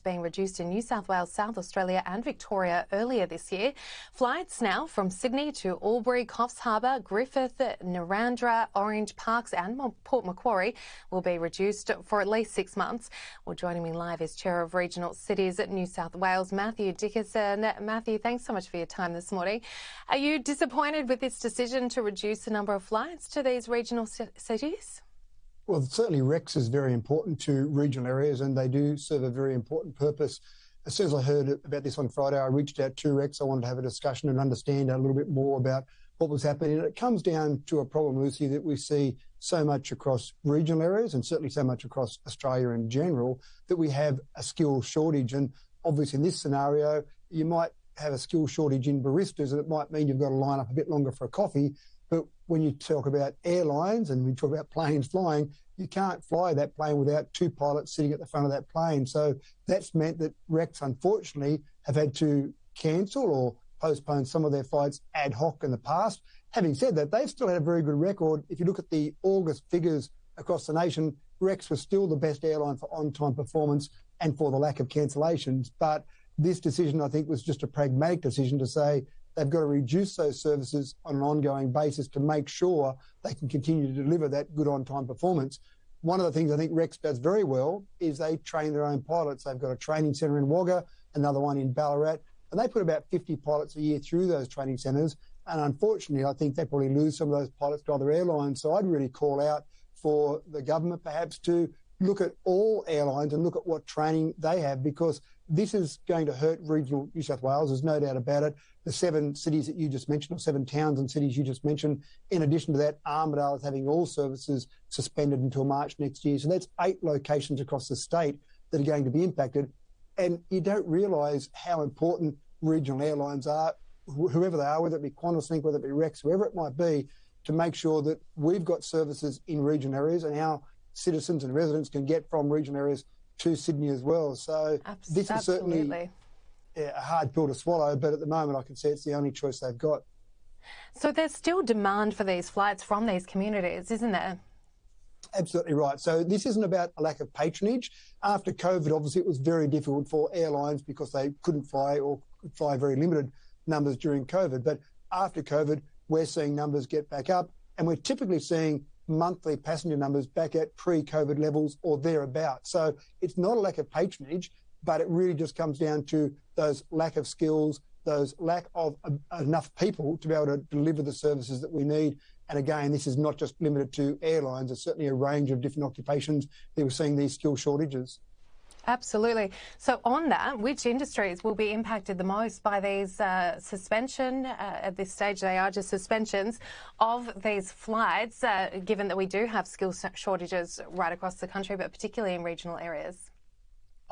being reduced in New South Wales, South Australia and Victoria earlier this year. Flights now from Sydney to Albury, Coffs Harbour, Griffith, Narrandera, Orange, Parkes and Port Macquarie will be reduced for at least 6 months. Well, joining me live is Chair of Regional Cities at New South Wales, Matthew Dickerson. Matthew, thanks so much for your time this morning. Are you disappointed with this decision to reduce the number of flights to these regional cities? Well, certainly Rex is very important to regional areas and they do serve a very important purpose. As soon as I heard about this on Friday, I reached out to Rex. I wanted to have a discussion and understand a little bit more about what was happening. And it comes down to a problem, Lucy, that we see so much across regional areas and certainly so much across Australia in general, that we have a skill shortage. And obviously in this scenario, you might have a skill shortage in baristas and it might mean you've got to line up a bit longer for a coffee. But when you talk about airlines and we talk about planes flying, you can't fly that plane without 2 pilots sitting at the front of that plane. So that's meant that Rex, unfortunately, have had to cancel or postpone some of their flights ad hoc in the past. Having said that, they've still had a very good record. If you look at the August figures across the nation, Rex was still the best airline for on-time performance and for the lack of cancellations. But this decision, I think, was just a pragmatic decision to say, they've got to reduce those services on an ongoing basis to make sure they can continue to deliver that good on-time performance. One of the things I think Rex does very well is they train their own pilots. They've got a training centre in Wagga, another one in Ballarat, and they put about 50 pilots a year through those training centres. And unfortunately, I think they probably lose some of those pilots to other airlines. So I'd really call out for the government perhaps to look at all airlines and look at what training they have, because this is going to hurt regional New South Wales, there's no doubt about it. The 7 cities that you just mentioned, or 7 towns and cities you just mentioned, in addition to that, Armidale is having all services suspended until March next year. So that's 8 locations across the state that are going to be impacted. And you don't realise how important regional airlines are, whoever they are, whether it be QantasLink, whether it be Rex, whoever it might be, to make sure that we've got services in regional areas and our citizens and residents can get from regional areas to Sydney as well. So this is certainly a hard pill to swallow, but at the moment I can see it's the only choice they've got. So there's still demand for these flights from these communities, isn't there? Absolutely right. So this isn't about a lack of patronage. After COVID, obviously, it was very difficult for airlines because they couldn't fly or could fly very limited numbers during COVID. But after COVID, we're seeing numbers get back up, and we're typically seeing monthly passenger numbers back at pre-COVID levels or thereabouts. So it's not a lack of patronage, but it really just comes down to those lack of skills, those lack of enough people to be able to deliver the services that we need. And again, this is not just limited to airlines. It's certainly a range of different occupations that we're seeing these skill shortages. Absolutely. So on that, which industries will be impacted the most by these suspension? At this stage, they are just suspensions of these flights, given that we do have skill shortages right across the country, but particularly in regional areas.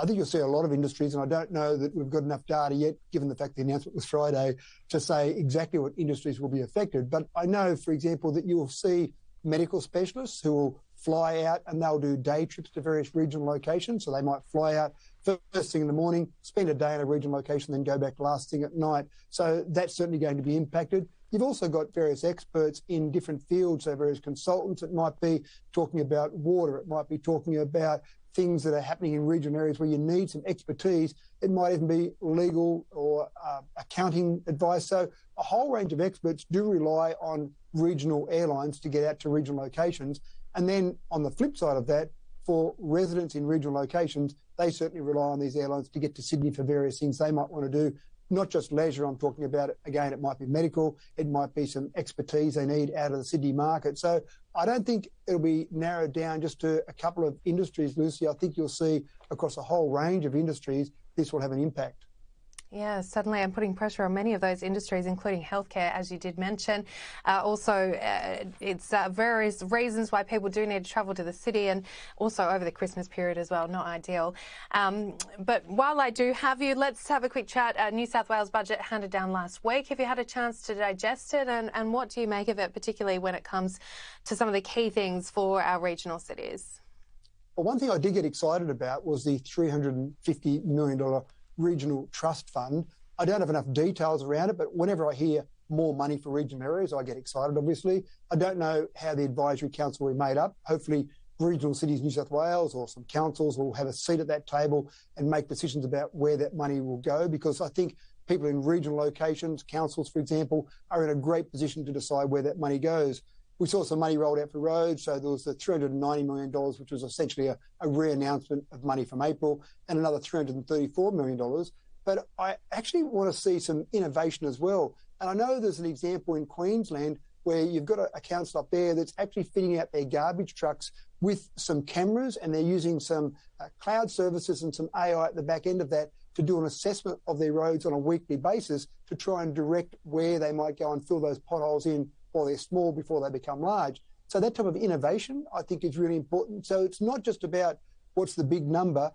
I think you'll see a lot of industries, and I don't know that we've got enough data yet, given the fact the announcement was Friday, to say exactly what industries will be affected. But I know, for example, that you'll see medical specialists who will fly out and they'll do day trips to various regional locations. So they might fly out first thing in the morning, spend a day in a regional location, then go back last thing at night. So that's certainly going to be impacted. You've also got various experts in different fields, so various consultants. It might be talking about water. It might be talking about things that are happening in regional areas where you need some expertise. It might even be legal or accounting advice. So a whole range of experts do rely on regional airlines to get out to regional locations. And then on the flip side of that, for residents in regional locations, they certainly rely on these airlines to get to Sydney for various things they might want to do. Not just leisure, I'm talking about, again, it might be medical, it might be some expertise they need out of the Sydney market. So I don't think it'll be narrowed down just to a couple of industries, Lucy. I think you'll see across a whole range of industries, this will have an impact. Yeah, certainly, I'm putting pressure on many of those industries, including healthcare, as you did mention. It's various reasons why people do need to travel to the city, and also over the Christmas period as well. Not ideal. But while I do have you, let's have a quick chat. New South Wales budget handed down last week. Have you had a chance to digest it, and what do you make of it, particularly when it comes to some of the key things for our regional cities? Well, one thing I did get excited about was the $350 million regional trust fund. I don't have enough details around it, but whenever I hear more money for regional areas, I get excited, obviously. I don't know how the advisory council will be made up. Hopefully regional cities, New South Wales, or some councils will have a seat at that table and make decisions about where that money will go, because I think people in regional locations, councils, for example, are in a great position to decide where that money goes. We saw some money rolled out for roads, so there was the $390 million, which was essentially a re-announcement of money from April, and another $334 million. But I actually want to see some innovation as well. And I know there's an example in Queensland where you've got a council up there that's actually fitting out their garbage trucks with some cameras, and they're using some cloud services and some AI at the back end of that to do an assessment of their roads on a weekly basis to try and direct where they might go and fill those potholes in while they're small before they become large. So that type of innovation, I think, is really important. So it's not just about what's the big number.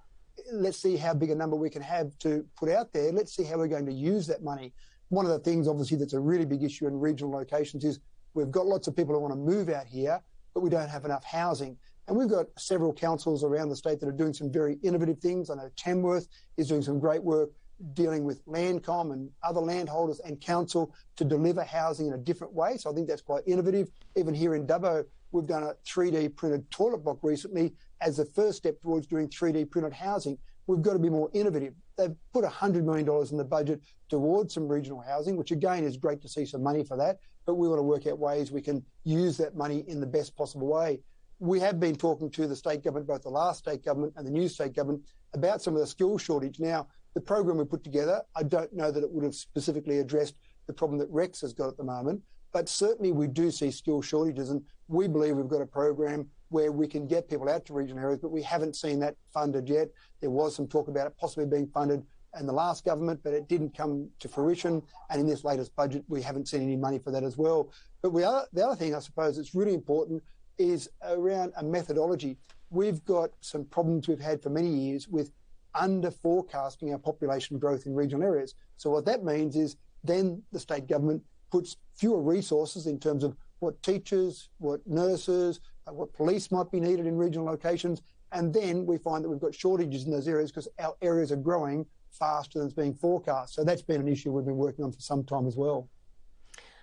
Let's see how big a number we can have to put out there. Let's see how we're going to use that money. One of the things, obviously, that's a really big issue in regional locations is we've got lots of people who want to move out here, but we don't have enough housing. And we've got several councils around the state that are doing some very innovative things. I know Tamworth is doing some great work dealing with Landcom and other landholders and council to deliver housing in a different way. So I think that's quite innovative. Even here in Dubbo, we've done a 3D printed toilet block recently as the first step towards doing 3D printed housing. We've got to be more innovative. They've put $100 million in the budget towards some regional housing, which again is great to see some money for that, but we want to work out ways we can use that money in the best possible way. We have been talking to the state government, both the last state government and the new state government, about some of the skills shortage. Now, the program we put together, I don't know that it would have specifically addressed the problem that Rex has got at the moment, but certainly we do see skill shortages, and we believe we've got a program where we can get people out to regional areas, but we haven't seen that funded yet. There was some talk about it possibly being funded in the last government, but it didn't come to fruition. And in this latest budget, we haven't seen any money for that as well. But the other thing I suppose that's really important is around a methodology. We've got some problems we've had for many years with under forecasting our population growth in regional areas. So what that means is then the state government puts fewer resources in terms of what teachers, what nurses, what police might be needed in regional locations. And then we find that we've got shortages in those areas because our areas are growing faster than it's being forecast. So that's been an issue we've been working on for some time as well.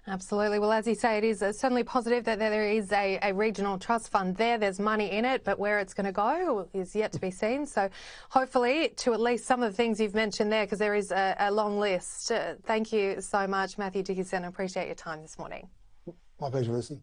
Absolutely. Well, as you say, it is certainly positive that there is a regional trust fund there. There's money in it, but where it's going to go is yet to be seen. So hopefully to at least some of the things you've mentioned there, because there is a long list. Thank you so much, Matthew Dickinson. I appreciate your time this morning. My pleasure, Lucy.